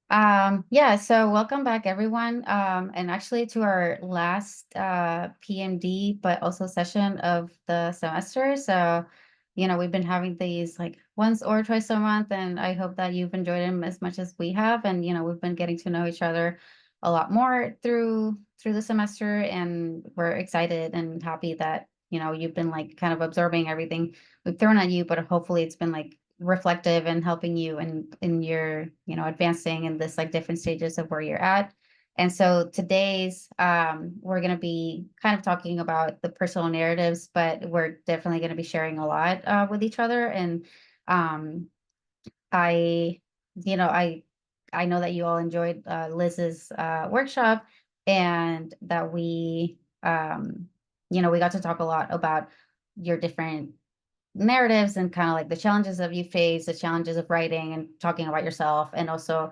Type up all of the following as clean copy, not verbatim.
Yeah, so welcome back everyone. And actually to our last PMD, but also session of the semester. So, we've been having these like once or twice a month, and I hope that you've enjoyed them as much as we have. And we've been getting to know each other a lot more through the semester, and we're excited and happy that, you've been like kind of absorbing everything we've thrown at you, but hopefully it's been like reflective and helping you in your advancing in this like different stages of where you're at. And so today's we're going to be kind of talking about the personal narratives, but we're definitely going to be sharing a lot with each other. And um I you know I know that you all enjoyed Liz's workshop, and that we got to talk a lot about your different narratives and kind of like the challenges that you face, the challenges of writing and talking about yourself. And also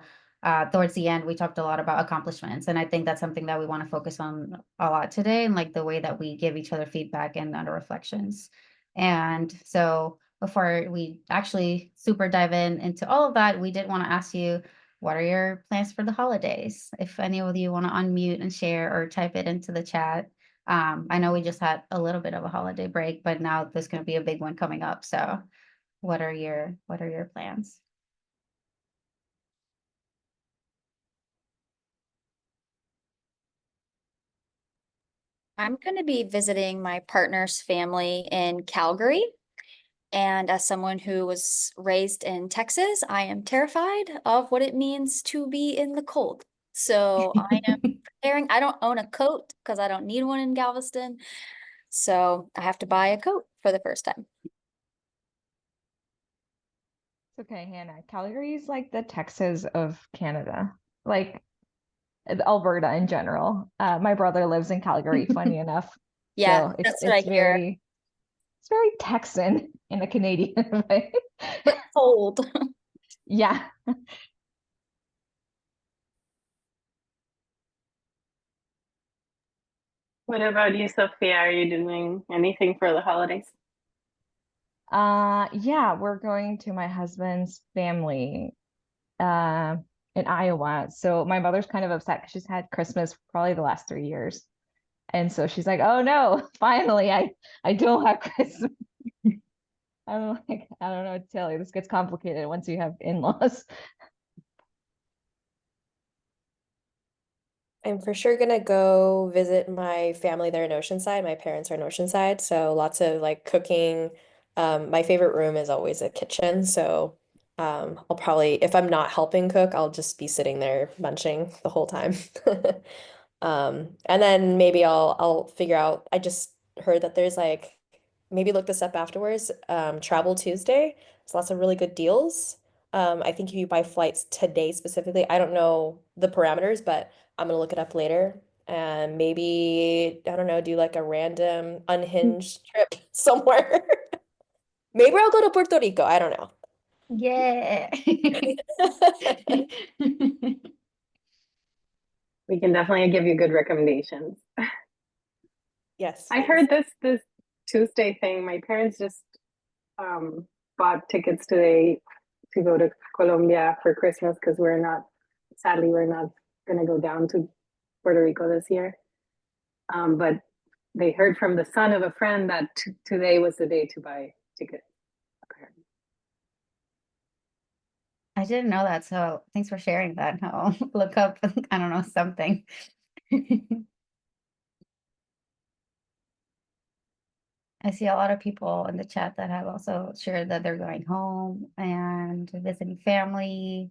towards the end, we talked a lot about accomplishments. And I think that's something that we want to focus on a lot today, and like the way that we give each other feedback and under reflections. And so before we actually super dive into all of that, we did want to ask you, what are your plans for the holidays? If any of you want to unmute and share or type it into the chat. I know we just had a little bit of a holiday break, but now there's going to be a big one coming up. So, what are your plans? I'm going to be visiting my partner's family in Calgary. And as someone who was raised in Texas, I am terrified of what it means to be in the cold. So I am preparing. I don't own a coat because I don't need one in Galveston. So I have to buy a coat for the first time. It's okay, Hannah. Calgary is like the Texas of Canada, like Alberta in general. My brother lives in Calgary, funny enough. Yeah, So it's that's what I it's hear. very it's very Texan in a Canadian way. But cold. Yeah. What about you, Sophia? Are you doing anything for the holidays? Yeah, we're going to my husband's family uh in Iowa. So my mother's kind of upset because she's had Christmas probably the last 3 years. And so she's like, "Oh no, finally I don't have Christmas." I'm like, I don't know what to tell you. This gets complicated once you have in-laws. I'm for sure gonna go visit my family there in Oceanside. My parents are in Oceanside, so lots of like cooking. My favorite room is always a kitchen, so I'll probably, if I'm not helping cook, I'll just be sitting there munching the whole time. And then maybe I'll figure out. I just heard that there's like maybe look this up afterwards. Travel Tuesday. There's lots of really good deals. I think if you buy flights today specifically, I don't know the parameters, but I'm gonna look it up later and maybe, I don't know, do like a random unhinged trip somewhere. Maybe I'll go to Puerto Rico. I don't know. Yeah. We can definitely give you good recommendations. Yes, I please. heard this Tuesday thing. My parents just um, bought tickets today to go to Colombia for Christmas because sadly, we're not going to go down to Puerto Rico this year. But they heard from the son of a friend that today was the day to buy tickets. I didn't know that, so thanks for sharing that. I'll look up, I don't know, something. I see a lot of people in the chat that have also shared that they're going home and visiting family.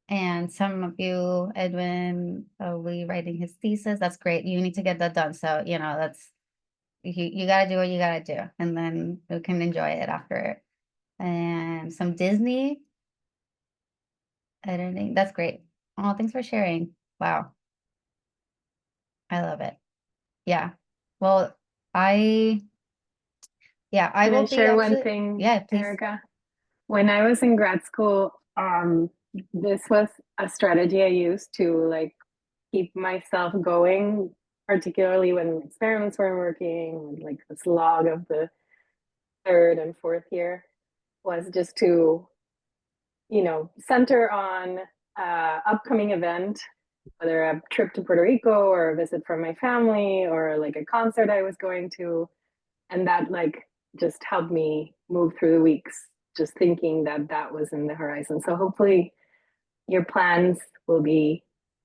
And some of you, Edwin, will be writing his thesis. That's great. You need to get that done. So, that's you got to do what you got to do, and then you can enjoy it after. And some Disney editing. That's great. Oh, thanks for sharing. Wow, I love it. Yeah. Well, I yeah, I Can I will be share one actually. thing, Yeah, please. Erica? When I was in grad school, this was a strategy I used to like keep myself going, particularly when experiments weren't working, like the slog of the third and 4th year, was just to, center on upcoming event, whether a trip to Puerto Rico or a visit from my family or like a concert I was going to. And that like just helped me move through the weeks, just thinking that that was in the horizon. So hopefully your plans will be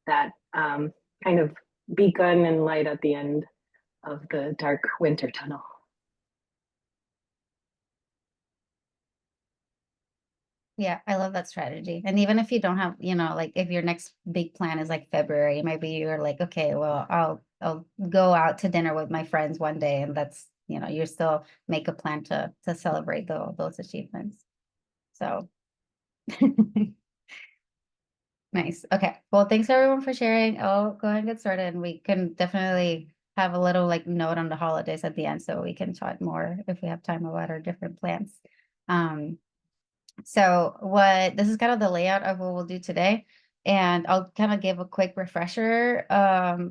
that kind of beacon and light at the end of the dark winter tunnel. Yeah, I love that strategy. And even if you don't have, like if your next big plan is like February, maybe you're like, okay, well, I'll go out to dinner with my friends one day, and that's, you still make a plan to celebrate those achievements. So nice. Okay. Well, thanks everyone for sharing. I'll go ahead and get started, and we can definitely have a little like note on the holidays at the end so we can chat more if we have time about our different plans. So this is kind of the layout of what we'll do today. And I'll kind of give a quick refresher.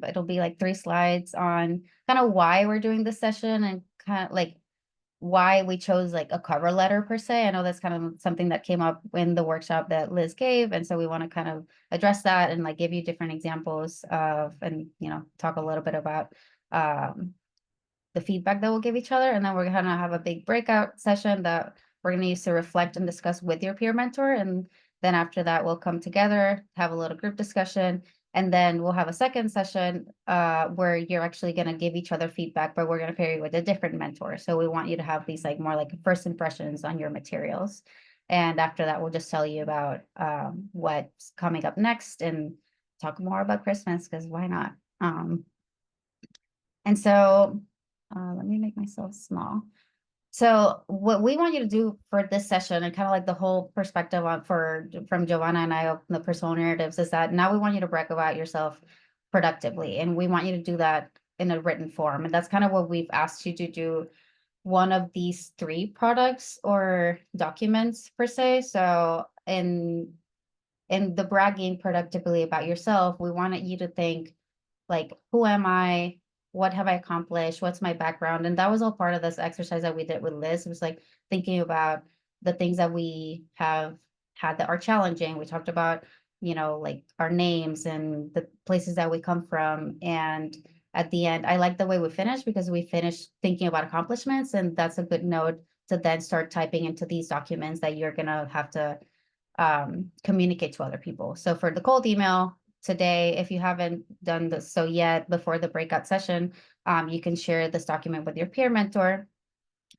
It'll be like 3 slides on kind of why we're doing this session and kind of like why we chose like a cover letter per se. I know that's kind of something that came up in the workshop that Liz gave. And so we want to kind of address that and like give you different examples of, and, talk a little bit about the feedback that we'll give each other. And then we're going to have a big breakout session that we're going to use to reflect and discuss with your peer mentor. And then after that, we'll come together, have a little group discussion. And then we'll have a second session where you're actually going to give each other feedback, but we're going to pair you with a different mentor. So we want you to have these like more like first impressions on your materials. And after that, we'll just tell you about what's coming up next and talk more about Christmas, because why not? And so let me make myself small. So what we want you to do for this session, and kind of like the whole perspective from Giovanna and I of the personal narratives, is that now we want you to brag about yourself productively. And we want you to do that in a written form. And that's kind of what we've asked you to do, one of these 3 products or documents per se. So in the bragging productively about yourself, we wanted you to think like, who am I? What have I accomplished? What's my background? And that was all part of this exercise that we did with Liz. It was like thinking about the things that we have had that are challenging. We talked about, like our names and the places that we come from. And at the end, I like the way we finished, because we finished thinking about accomplishments. And that's a good note to then start typing into these documents that you're going to have to communicate to other people. So for the cold email today, if you haven't done this so yet before the breakout session, you can share this document with your peer mentor.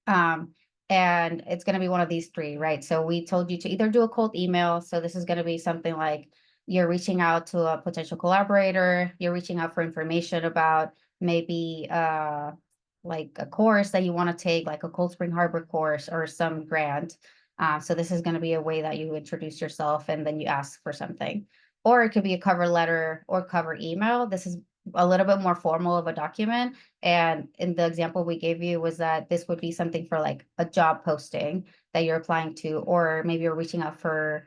And it's going to be one of these 3, right? So we told you to either do a cold email. So this is going to be something like you're reaching out to a potential collaborator, you're reaching out for information about maybe like a course that you want to take, like a Cold Spring Harbor course or some grant. So this is going to be a way that you introduce yourself and then you ask for something. Or it could be a cover letter or cover email. This is a little bit more formal of a document. And in the example we gave you was that this would be something for like a job posting that you're applying to, or maybe you're reaching out for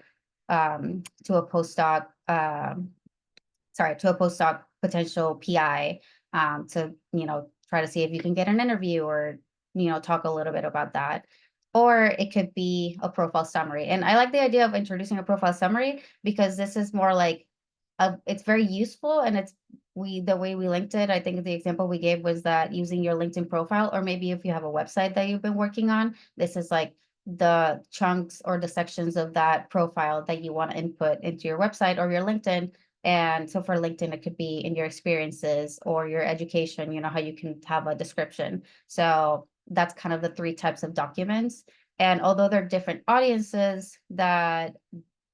to a postdoc, to a postdoc potential PI to, try to see if you can get an interview or, talk a little bit about that. Or it could be a profile summary. And I like the idea of introducing a profile summary, because this is more like it's very useful, and the way we linked it, I think the example we gave was that using your LinkedIn profile, or maybe if you have a website that you've been working on, this is like the chunks or the sections of that profile that you want to input into your website or your LinkedIn. And so for LinkedIn, it could be in your experiences or your education, how you can have a description. So that's kind of the 3 types of documents. And although they're different audiences that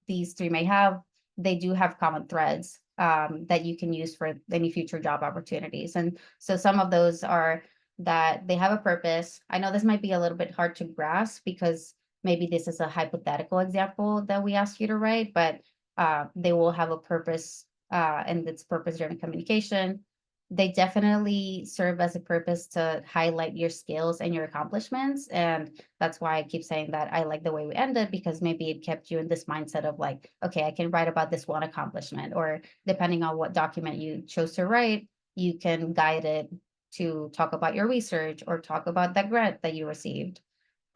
these 3 may have, they do have common threads that you can use for any future job opportunities. And so some of those are that they have a purpose. I know this might be a little bit hard to grasp, because maybe this is a hypothetical example that we ask you to write, but they will have a purpose, and its purpose-driven communication. They definitely serve as a purpose to highlight your skills and your accomplishments. And that's why I keep saying that I like the way we ended, because maybe it kept you in this mindset of like, okay, I can write about this one accomplishment, or depending on what document you chose to write, you can guide it to talk about your research or talk about that grant that you received.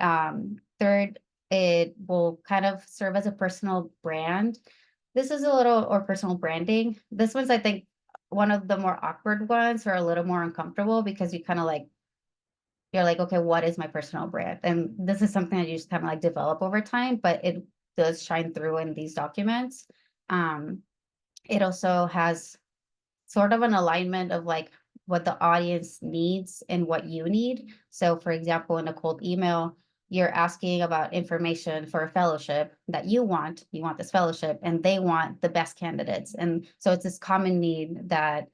Third, it will kind of serve as a personal brand. this is a little, or personal branding. This one's, I think, one of the more awkward ones, or a little more uncomfortable, because you kind of like, you're like, okay, what is my personal brand? And this is something that you just kind of like develop over time, but it does shine through in these documents. It also has sort of an alignment of like what the audience needs and what you need. So for example, in a cold email, you're asking about information for a fellowship that you want this fellowship, and they want the best candidates. And so it's this common need that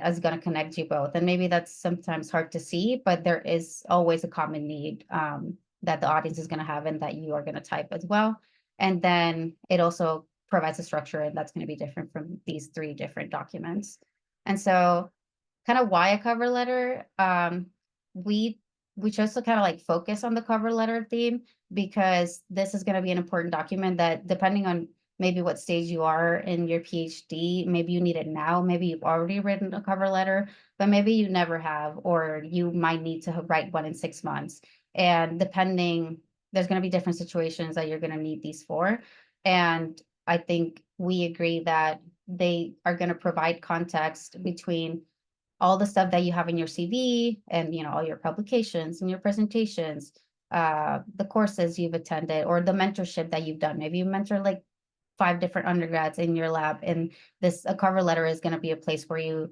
is going to connect you both. And maybe that's sometimes hard to see, but there is always a common need that the audience is going to have and that you are going to type as well. And then it also provides a structure, and that's going to be different from these 3 different documents. And so kind of why a cover letter, we chose to kind of like focus on the cover letter theme, because this is going to be an important document that, depending on maybe what stage you are in your PhD, maybe you need it now, maybe you've already written a cover letter, but maybe you never have, or you might need to write one in 6 months. And depending, there's going to be different situations that you're going to need these for. And I think we agree that they are going to provide context between all the stuff that you have in your CV, and all your publications and your presentations, the courses you've attended, or the mentorship that you've done. Maybe you mentor like 5 different undergrads in your lab, and a cover letter is going to be a place where you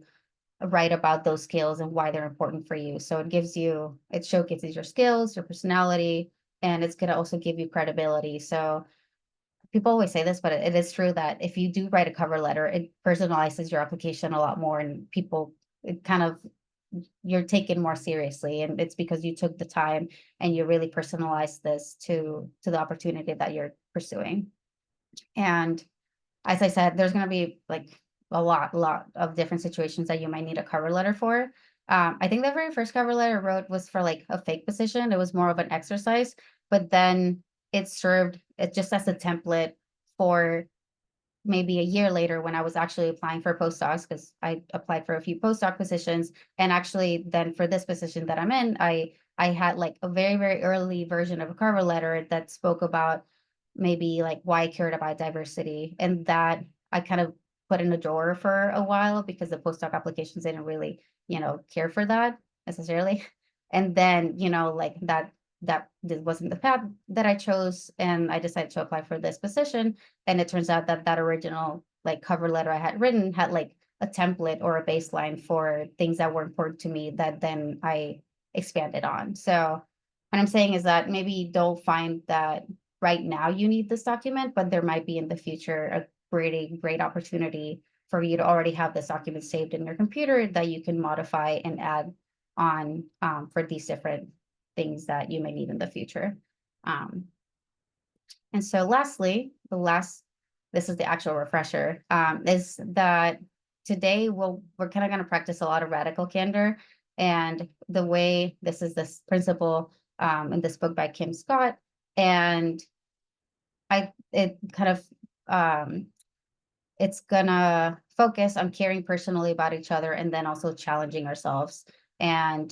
write about those skills and why they're important for you. So it showcases your skills, your personality, and it's going to also give you credibility. So people always say this, but it is true that if you do write a cover letter, it personalizes your application a lot more, and you're taken more seriously. And it's because you took the time and you really personalized this to the opportunity that you're pursuing. And as I said, there's going to be like a lot of different situations that you might need a cover letter for. I think the very first cover letter I wrote was for like a fake position. It was more of an exercise, but then it served it just as a template for maybe a year later, when I was actually applying for postdocs, because I applied for a few postdoc positions. And actually then for this position that I'm in, I had like a very, very early version of a cover letter that spoke about maybe like why I cared about diversity. And that I kind of put in a drawer for a while, because the postdoc applications didn't really, care for that necessarily. And then, like that wasn't the path that I chose, and I decided to apply for this position. And it turns out that that original like cover letter I had written had like a template or a baseline for things that were important to me that then I expanded on. So what I'm saying is that maybe you don't find that right now you need this document, but there might be in the future a great opportunity for you to already have this document saved in your computer that you can modify and add on for these different things that you may need in the future. And so lastly, this is the actual refresher, is that today we're kind of going to practice a lot of radical candor. And this is this principle in this book by Kim Scott. And it's gonna focus on caring personally about each other, and then also challenging ourselves. And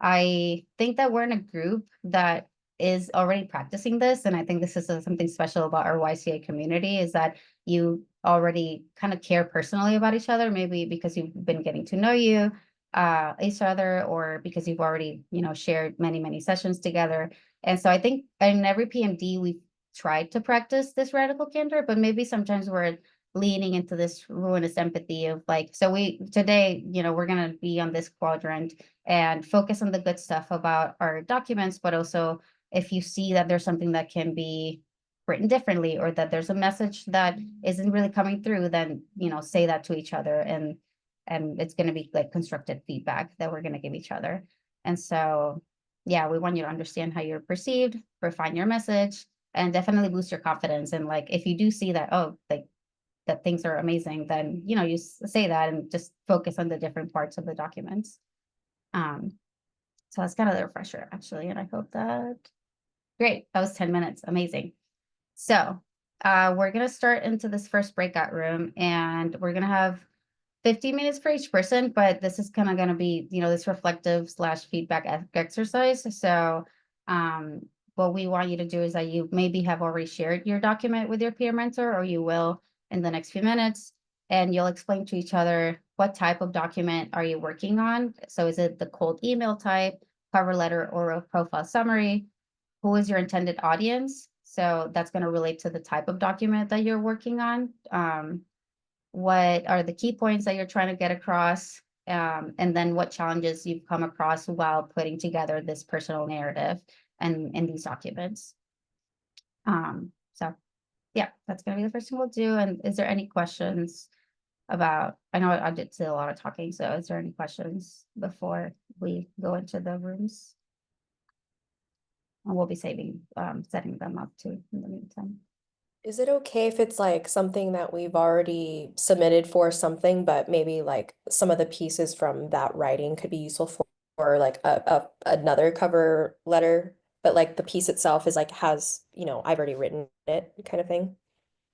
I think that we're in a group that is already practicing this. And I think this is something special about our YCA community, is that you already kind of care personally about each other, maybe because you've been getting to know each other, or because you've already, shared many, many sessions together. And so I think in every PMD, we've tried to practice this radical candor, but maybe sometimes we're leaning into this ruinous empathy of like, so today, we're going to be on this quadrant and focus on the good stuff about our documents, but also if you see that there's something that can be written differently, or that there's a message that isn't really coming through, then, say that to each other. And it's going to be like constructive feedback that we're going to give each other. And so, yeah, we want you to understand how you're perceived, refine your message, and definitely boost your confidence. And like, if you do see that, that things are amazing, then, you say that and just focus on the different parts of the documents. So that's kind of the refresher, actually. And I hope great, that was 10 minutes, amazing. So we're gonna start into this first breakout room, and we're gonna have 15 minutes for each person, but this is kind of gonna be, this reflective / feedback exercise. So what we want you to do is that you maybe have already shared your document with your peer mentor, or you will, in the next few minutes, and you'll explain to each other what type of document are you working on. So is it the cold email type, cover letter, or a profile summary? Who is your intended audience? So that's going to relate to the type of document that you're working on. What are the key points that you're trying to get across? And then what challenges you've come across while putting together this personal narrative and in these documents. So yeah, that's gonna be the first thing we'll do. And is there any questions about, I know I did a lot of talking, so is there any questions before we go into the rooms? And we'll be setting them up too in the meantime. Is it okay if it's like something that we've already submitted for something, but maybe like some of the pieces from that writing could be useful for like another cover letter, but like the piece itself is like has, I've already written it kind of thing?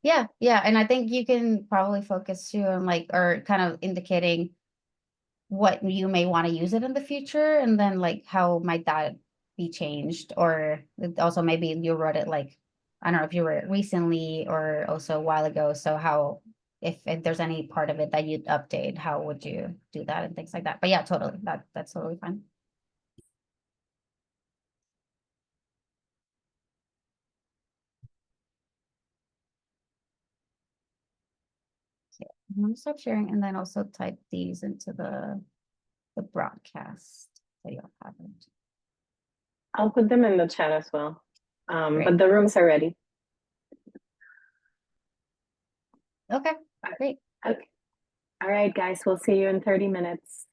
Yeah, and I think you can probably focus too on like, or kind of indicating what you may want to use it in the future, and then like how might that be changed, or also maybe you wrote it like, I don't know if you wrote it recently or also a while ago, so how, if there's any part of it that you'd update, how would you do that and things like that. But yeah, totally, that's totally fine. So I'm gonna stop sharing and then also type these into the broadcast so you'll have it. I'll put them in the chat as well. Great. But the rooms are ready. Okay, great. Okay. All right, guys, we'll see you in 30 minutes.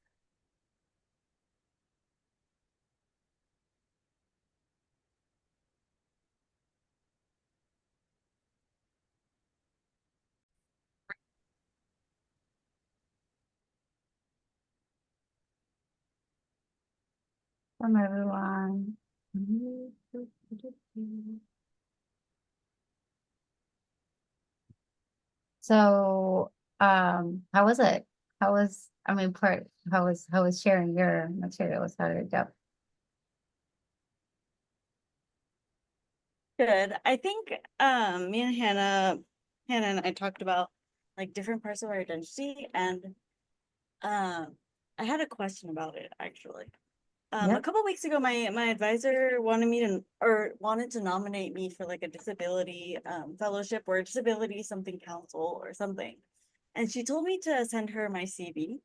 From everyone. So, how was it? How was, I mean, how was sharing your materials? How did it go? Good. I think me and Hannah and I talked about like different parts of our identity, and I had a question about it actually. Yep. A couple weeks ago, my advisor wanted to nominate me for like a disability fellowship or a disability something council or something, and she told me to send her my CV,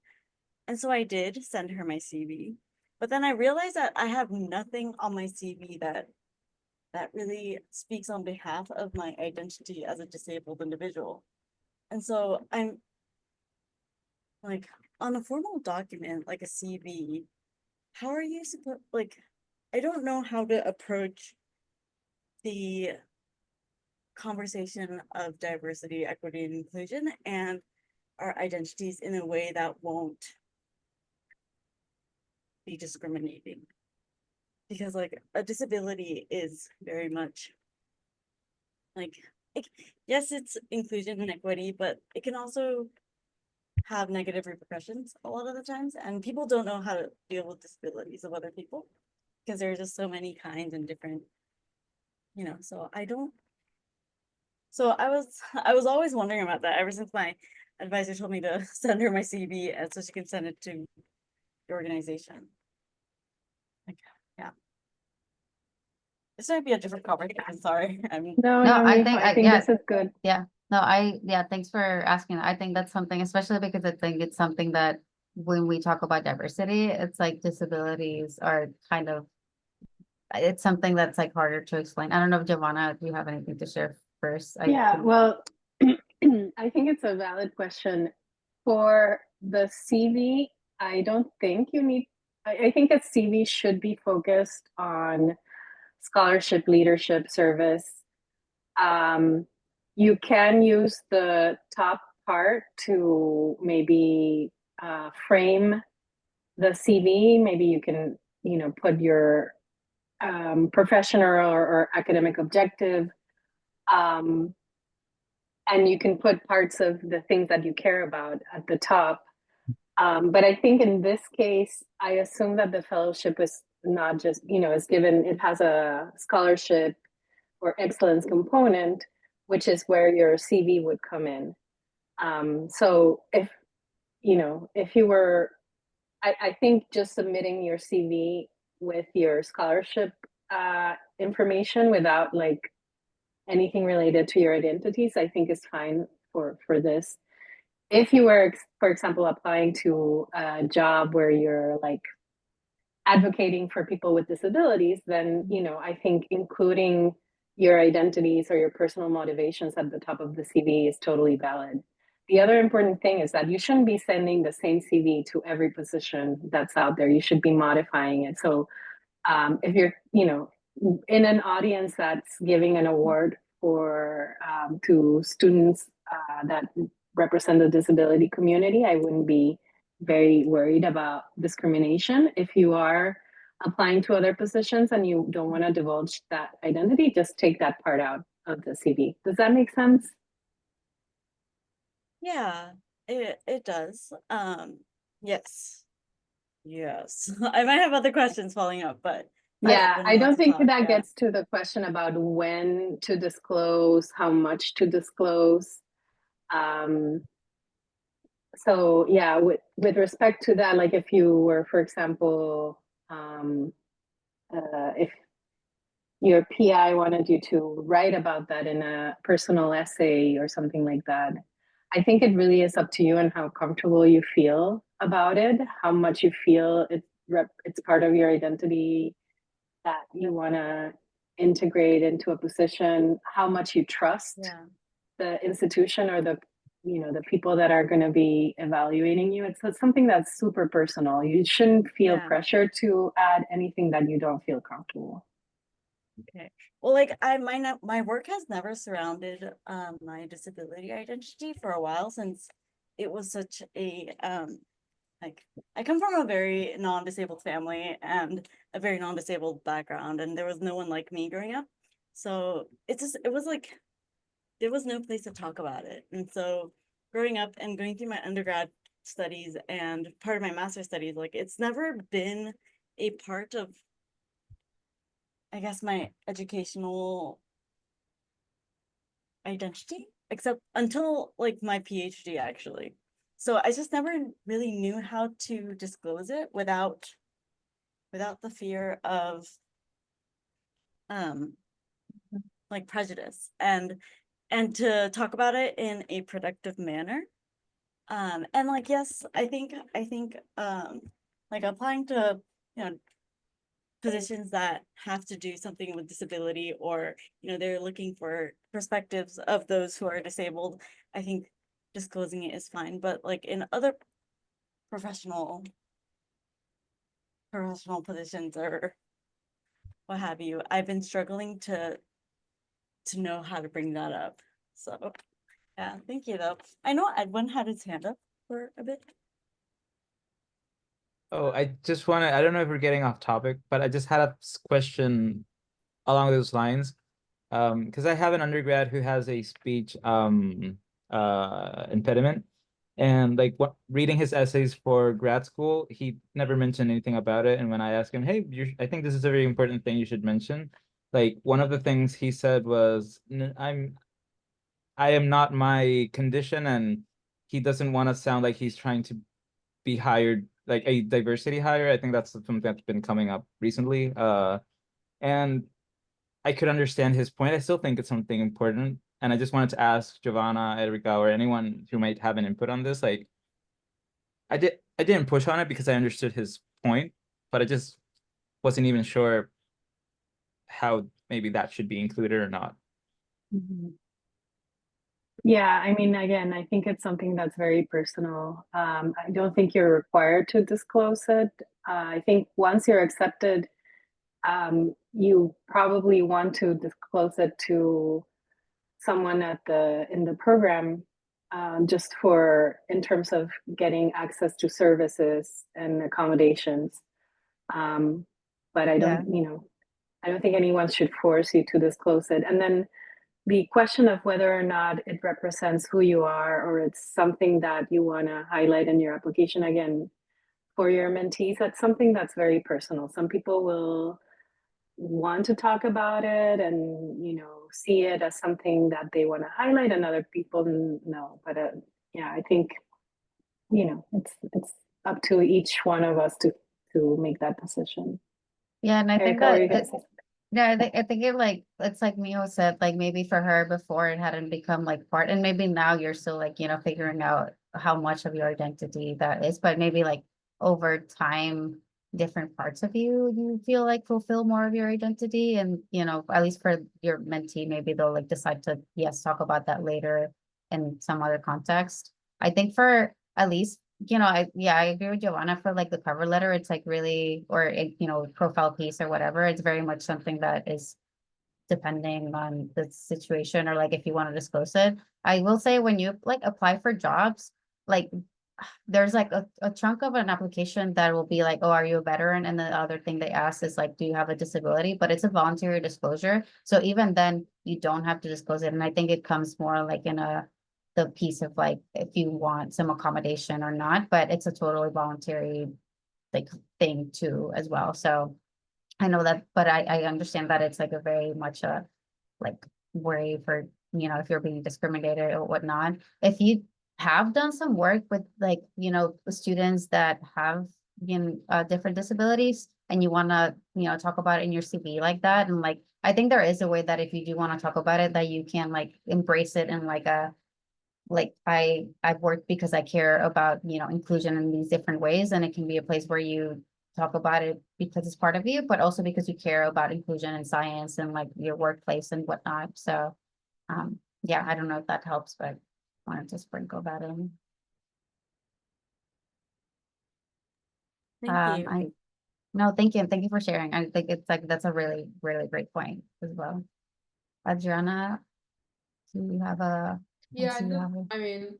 and so I did send her my CV, but then I realized that I have nothing on my CV that really speaks on behalf of my identity as a disabled individual. And so I'm like, on a formal document like a CV, how are you supposed, like, I don't know how to approach the conversation of diversity, equity, and inclusion and our identities in a way that won't be discriminating. Because like a disability is very much like, yes, it's inclusion and equity, but it can also have negative repercussions a lot of the times, and people don't know how to deal with disabilities of other people because there's just so many kinds and different, so I was always wondering about that ever since my advisor told me to send her my CV and so she can send it to the organization. Like, yeah. This might be a different conversation, sorry. I mean, No, I I think yeah, this is good. yeah. No, thanks for asking. I think that's something, especially because I think it's something that when we talk about diversity, it's like disabilities are kind of, it's something that's like harder to explain. I don't know if Giovanna, if you have anything to share first. Yeah, well, I think it's a valid question. For the CV, I don't think you need, I think a CV should be focused on scholarship, leadership, service. You can use the top part to maybe frame the CV. Maybe you can, put your professional or academic objective. And you can put parts of the things that you care about at the top. But I think in this case, I assume that the fellowship is not just, is given, it has a scholarship or excellence component, which is where your CV would come in. So if, if you were, I think just submitting your CV with your scholarship information without like anything related to your identities, I think is fine for this. If you were, for example, applying to a job where you're like advocating for people with disabilities, then, I think including your identities or your personal motivations at the top of the CV is totally valid. The other important thing is that you shouldn't be sending the same CV to every position that's out there. You should be modifying it. So if you're, in an audience that's giving an award for to students that represent the disability community, I wouldn't be very worried about discrimination. If you are applying to other positions and you don't want to divulge that identity, just take that part out of the CV. Does that make sense? Yeah, it does. Yes. Yes. I might have other questions following up, but Yeah, when I wants don't to think talk, that yeah. gets to the question about when to disclose, how much to disclose. So yeah, with respect to that, like if you were, for example, if your PI wanted you to write about that in a personal essay or something like that, I think it really is up to you and how comfortable you feel about it, how much you feel it's part of your identity that you want to integrate into a position, how much you trust Yeah. the institution or the people that are going to be evaluating you. It's something that's super personal. You shouldn't feel Yeah. pressure to add anything that you don't feel comfortable. Okay. Well, like my work has never surrounded my disability identity for a while, since it was such a like I come from a very non-disabled family and a very non-disabled background, and there was no one like me growing up. So it was like there was no place to talk about it. And so growing up and going through my undergrad studies and part of my master's studies, like it's never been a part of, I guess, my educational identity, except until like my PhD actually. So I just never really knew how to disclose it without the fear of um like prejudice, and to talk about it in a productive manner. And like, yes, I think like applying to, you know, positions that have to do something with disability, or, they're looking for perspectives of those who are disabled, I think disclosing it is fine. But like in other professional positions or what have you, I've been struggling to know how to bring that up. So yeah, thank you though. I know Edwin had his hand up for a bit. Oh, I just want to, I don't know if we're getting off topic, but I just had a question along those lines. Because I have an undergrad who has a speech impediment. And like what reading his essays for grad school, he never mentioned anything about it. And when I asked him, hey, I think this is a very important thing you should mention. Like one of the things he said was, I am not my condition, and he doesn't want to sound like he's trying to be hired like a diversity hire. I think that's something that's been coming up recently. And I could understand his point. I still think it's something important. And I just wanted to ask Giovanna, Erica, or anyone who might have an input on this. Like, I didn't push on it because I understood his point, but I just wasn't even sure how maybe that should be included or not. Mm-hmm. Yeah, I mean, again, I think it's something that's very personal. I don't think you're required to disclose it. I think once you're accepted, you probably want to disclose it to someone in the program, just for in terms of getting access to services and accommodations. But I Yeah. don't, I don't think anyone should force you to disclose it. And then the question of whether or not it represents who you are or it's something that you want to highlight in your application, again, for your mentees, that's something that's very personal. Some people will want to talk about it and see it as something that they want to highlight, and other people no. But yeah, I think, it's up to each one of us to make that decision. Yeah, and I think Erica, were that you gonna say? yeah, I think it like it's like Mio said, like maybe for her before it hadn't become like part, and maybe now you're still like, figuring out how much of your identity that is, but maybe like over time, different parts of you feel like fulfill more of your identity. And at least for your mentee, maybe they'll like decide to, yes, talk about that later in some other context. I think for at least I agree with Giovanna for like the cover letter. It's like really, or profile piece or whatever. It's very much something that is depending on the situation or like if you want to disclose it. I will say when you like apply for jobs, like there's like a chunk of an application that will be like, oh, are you a veteran? And the other thing they ask is like, do you have a disability? But it's a voluntary disclosure. So even then you don't have to disclose it. And I think it comes more like in the piece of like if you want some accommodation or not, but it's a totally voluntary like thing too as well. So I know that, but I understand that it's like a very much a like worry for, if you're being discriminated or whatnot. If you have done some work with like, students that have different disabilities and you want to, talk about it in your CV like that. And like, I think there is a way that if you do want to talk about it, that you can like embrace it in like I've worked because I care about, inclusion in these different ways. And it can be a place where you talk about it because it's part of you, but also because you care about inclusion in science and like your workplace and whatnot. So yeah, I don't know if that helps, but wanted to sprinkle that in. Thank you. No, thank you. Thank you for sharing. I think it's like that's a really, really great point as well. Adriana, do you have a Yeah, I do you don't, have a I mean,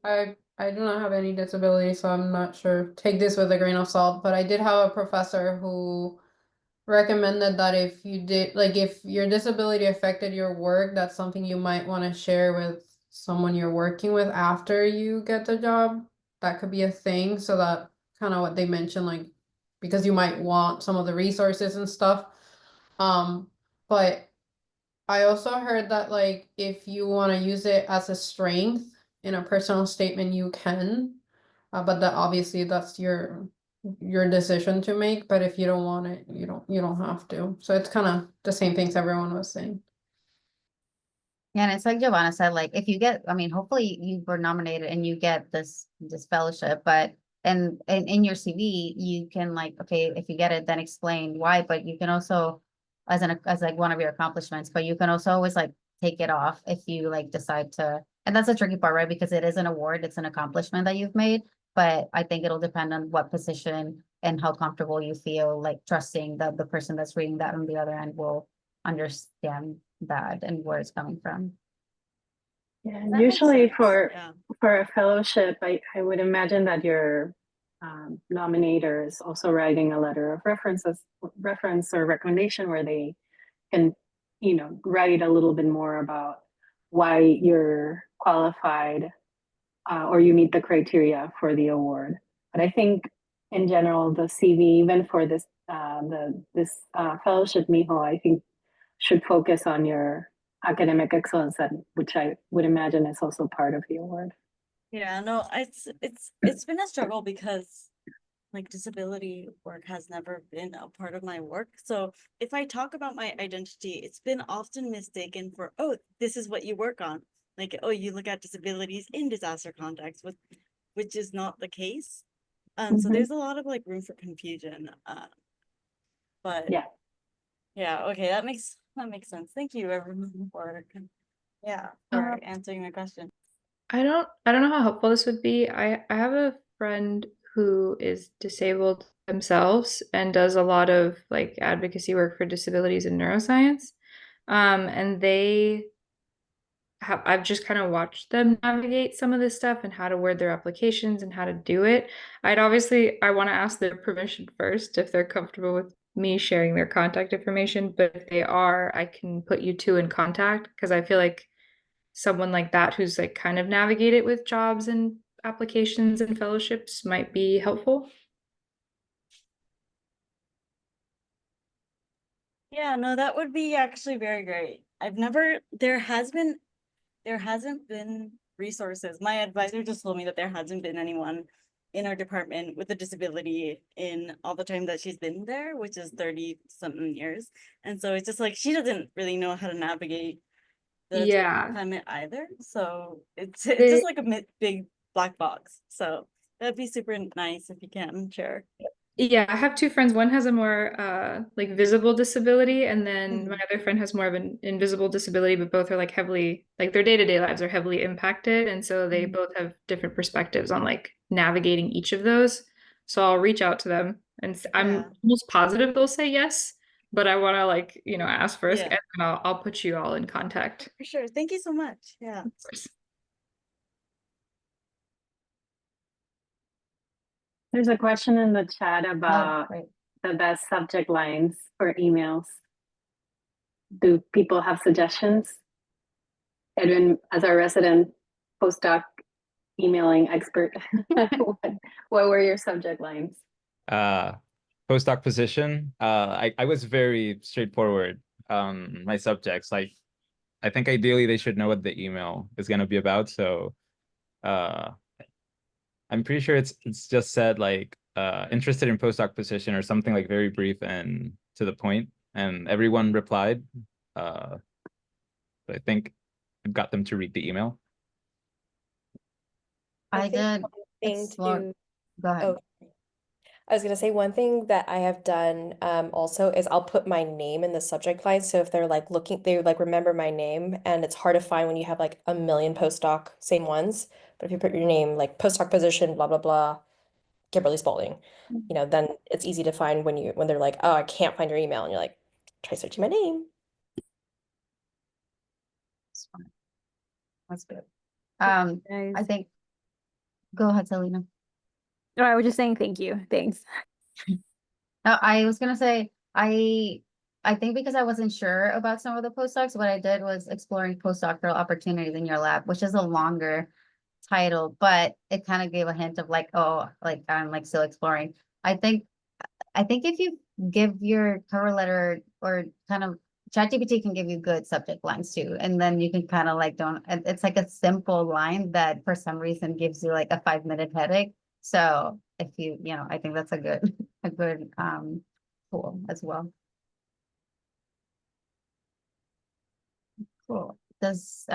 I do not have any disability, so I'm not sure. Take this with a grain of salt, but I did have a professor who recommended that if you did, like, if your disability affected your work, that's something you might want to share with someone you're working with after you get the job. That could be a thing, so that kind of what they mentioned, like, because you might want some of the resources and stuff. But I also heard that like if you want to use it as a strength in a personal statement, you can, but that obviously that's your decision to make. But if you don't want it, you don't have to. So it's kind of the same things everyone was saying. Yeah, and it's like Giovanna said, like if you get, I mean, hopefully you were nominated and you get this fellowship, but and in your CV, you can like, okay, if you get it, then explain why, but you can also as like one of your accomplishments, but you can also always like take it off if you like decide to, and that's the tricky part, right? Because it is an award, it's an accomplishment that you've made, but I think it'll depend on what position and how comfortable you feel like trusting that the person that's reading that on the other end will understand that and where it's coming from. Yeah, That makes usually sense. Yeah. for a fellowship, I would imagine that your nominator is also writing a letter of reference or recommendation where they can, write a little bit more about why you're qualified or you meet the criteria for the award. But I think in general, the CV, even for this fellowship, Mijo, I think should focus on your academic excellence, which I would imagine is also part of the award. Yeah, no, it's been a struggle because like disability work has never been a part of my work. So if I talk about my identity, it's been often mistaken for, oh, this is what you work on. Like, oh, you look at disabilities in disaster context, which is not the case. So there's a lot of like room for confusion. But Yeah. yeah, okay, that makes sense. Thank you everyone for answering my question. I don't know how helpful this would be. I have a friend who is disabled themselves and does a lot of like advocacy work for disabilities in neuroscience. And I've just kind of watched them navigate some of this stuff and how to word their applications and how to do it. I want to ask their permission first if they're comfortable with me sharing their contact information, but if they are, I can put you two in contact because I feel like someone like that who's like kind of navigated with jobs and applications and fellowships might be helpful. Yeah, no, that would be actually very great. There hasn't been resources. My advisor just told me that there hasn't been anyone in our department with a disability in all the time that she's been there, which is 30 something years. And so it's just like she doesn't really know how to navigate the Yeah. climate either. So it's They- just like a big black box. So that'd be super nice if you can share. Yeah, I have two friends. One has a more like visible disability, and then my other friend has more of an invisible disability, but both are like heavily like their day-to-day lives are heavily impacted, and so they both have different perspectives on like navigating each of those. So I'll reach out to them, and I'm Yeah. almost positive they'll say yes, but I want to like, ask first, Yeah. and I'll put you all in contact. For sure. Thank you so much. Yeah. Of course. There's a question in the chat about right. the best subject lines for emails. Do people have suggestions? Edwin, as our resident postdoc emailing expert, what were your subject lines? Postdoc position. I was very straightforward. My subjects, like I think ideally they should know what the email is gonna be about. So I'm pretty sure it's just said like interested in postdoc position or something like very brief and to the point. And everyone replied. So I think I've got them to read the email. I think did one thing explore. to Go ahead. oh, I was gonna say one thing that I have done also is I'll put my name in the subject line. So if they're like looking, they like remember my name, and it's hard to find when you have like a million postdoc same ones. But if you put your name like postdoc position, blah blah blah, Kimberly Spalding, then it's easy to find when they're like, oh, I can't find your email, and you're like, try searching my name. That's fine. That's good. I Guys. think, go ahead, Selena. Oh, I was just saying thank you. Thanks. No, I was gonna say, I think because I wasn't sure about some of the postdocs, what I did was exploring postdoctoral opportunities in your lab, which is a longer title, but it kind of gave a hint of like, oh, like I'm like still exploring. I think if you give your cover letter or kind of ChatGPT can give you good subject lines too, and then you can kind of like it's like a simple line that for some reason gives you like a 5-minute headache. So if I think that's a good a good tool as well. Cool. Does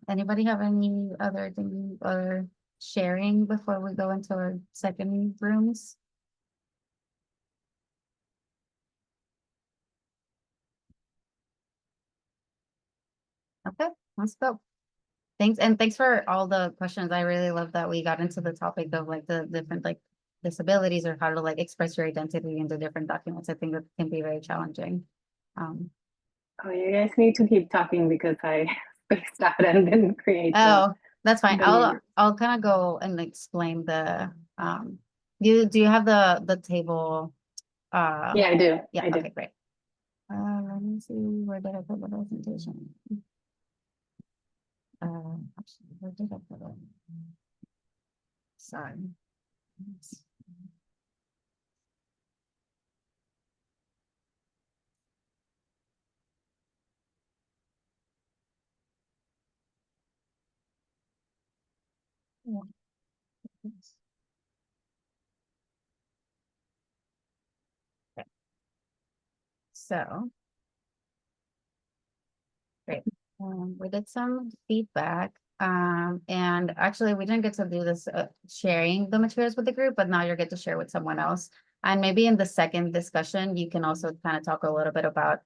anybody have any other thing or sharing before we go into our second rooms? Okay, let's go. Thanks, and thanks for all the questions. I really love that we got into the topic of like the different like disabilities or how to like express your identity in the different documents. I think that can be very challenging. Oh, you guys need to keep talking because I spaced out and didn't create Oh, that's fine. the new I'll kind of go and explain the do you have the table? Yeah, I do. Yeah, I do. okay, great. Let me see, where did I put the presentation? Actually, where did I put it? Sorry. Yeah. Okay. So, great. We did some feedback. And actually we didn't get to do this sharing the materials with the group, but now you get to share with someone else. And maybe in the second discussion, you can also kind of talk a little bit about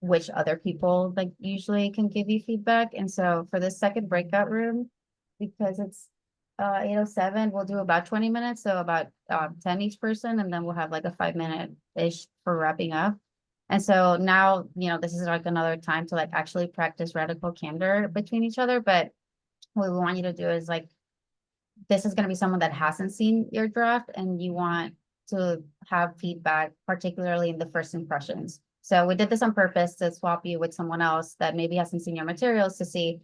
which other people like usually can give you feedback. And so for the second breakout room, because it's 8:07, we'll do about 20 minutes, so about 10 each person, and then we'll have like a 5-minute-ish for wrapping up. And so now, this is like another time to like actually practice radical candor between each other. But what we want you to do is like, this is going to be someone that hasn't seen your draft and you want to have feedback, particularly in the first impressions. So we did this on purpose to swap you with someone else that maybe hasn't seen your materials to see,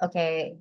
okay,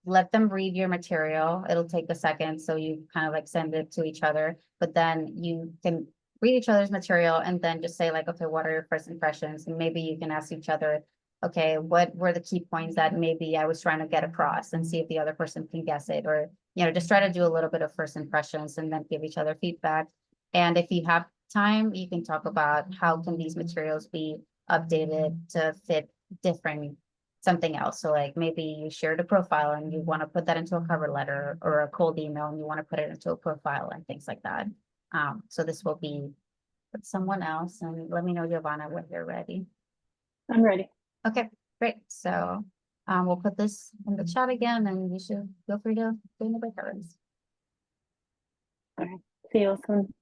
let them read your material. It'll take a second. So you kind of like send it to each other, but then you can read each other's material and then just say like, okay, what are your first impressions? And maybe you can ask each other, okay, what were the key points that maybe I was trying to get across, and see if the other person can guess it, or, just try to do a little bit of first impressions and then give each other feedback. And if you have time, you can talk about how can these materials be updated to fit different something else. So like maybe you shared a profile and you want to put that into a cover letter or a cold email and you want to put it into a profile and things like that. So this will be with someone else, and let me know, Giovanna, when you're ready. I'm ready. Okay, great. So we'll put this in the chat again, and you should feel free to go in the breakout rooms. All right. See you soon.